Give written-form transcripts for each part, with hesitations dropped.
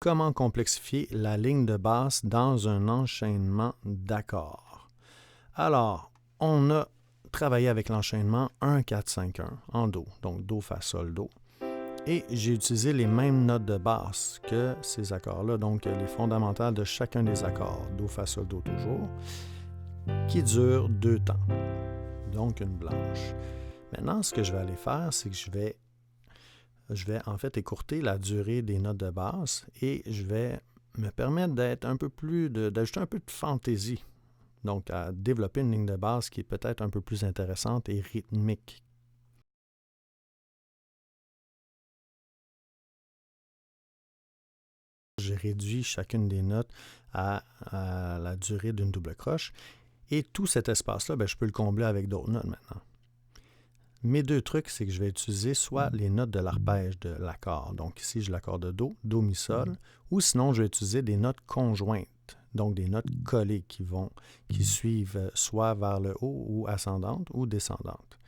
Comment complexifier la ligne de basse dans un enchaînement d'accords? Alors, on a travaillé avec l'enchaînement 1, 4, 5, 1 en Do, donc Do, Fa, Sol, Do. Et j'ai utilisé les mêmes notes de basse que ces accords-là, donc les fondamentales de chacun des accords, Do, Fa, Sol, Do toujours, qui durent 2 temps, donc une blanche. Maintenant, ce que je vais aller faire, c'est que je vais en fait écourter la durée des notes de basse et je vais me permettre d'ajouter un peu de fantaisie. Donc, à développer une ligne de basse qui est peut-être un peu plus intéressante et rythmique. J'ai réduit chacune des notes à la durée d'une double croche. Et tout cet espace-là, je peux le combler avec d'autres notes maintenant. Mes 2 trucs, c'est que je vais utiliser soit les notes de l'arpège de l'accord. Donc ici, j'ai l'accord de Do, Do, Mi, Sol. Ou sinon, je vais utiliser des notes conjointes. Donc des notes collées qui suivent soit vers le haut ou ascendantes ou descendantes.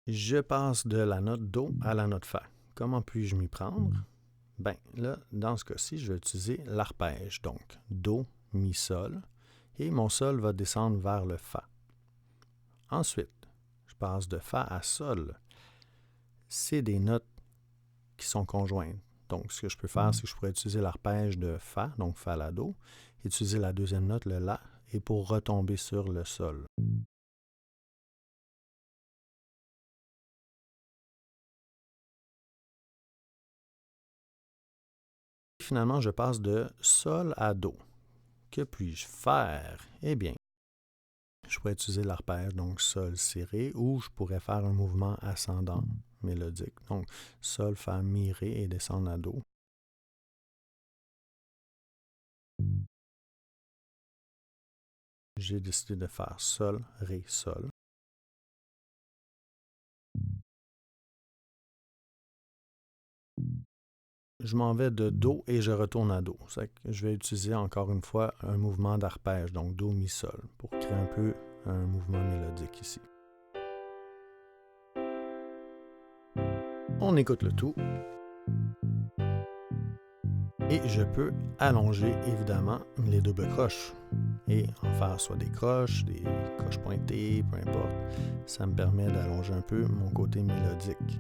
Je passe de la note Do à la note Fa. Comment puis-je m'y prendre? Bien, là, dans ce cas-ci, je vais utiliser l'arpège. Donc, Do, Mi, Sol. Et mon Sol va descendre vers le Fa. Ensuite, je passe de Fa à Sol. C'est des notes qui sont conjointes. Donc, ce que je peux faire, c'est que je pourrais utiliser l'arpège de Fa, donc Fa, La, Do, utiliser la deuxième note, le La, et pour retomber sur le Sol. Finalement, je passe de Sol à Do. Que puis-je faire? Eh bien, je pourrais utiliser l'arpège, donc Sol serré, ou je pourrais faire un mouvement ascendant mélodique. Donc, Sol, Fa, Mi, Ré et descendre à Do. J'ai décidé de faire Sol, Ré, Sol. Je m'en vais de Do et je retourne à Do. Je vais utiliser encore une fois un mouvement d'arpège, donc Do, Mi, Sol, pour créer un peu un mouvement mélodique ici. On écoute le tout. Et je peux allonger évidemment les doubles croches et en faire soit des croches pointées, peu importe. Ça me permet d'allonger un peu mon côté mélodique.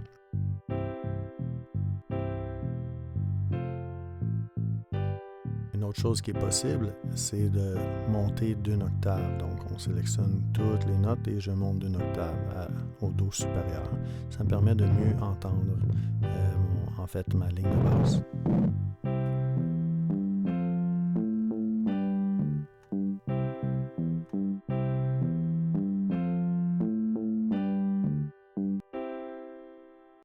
Une autre chose qui est possible, c'est de monter d'une octave. Donc, on sélectionne toutes les notes et je monte d'une octave au Do supérieur. Ça me permet de mieux entendre ma ligne de basse.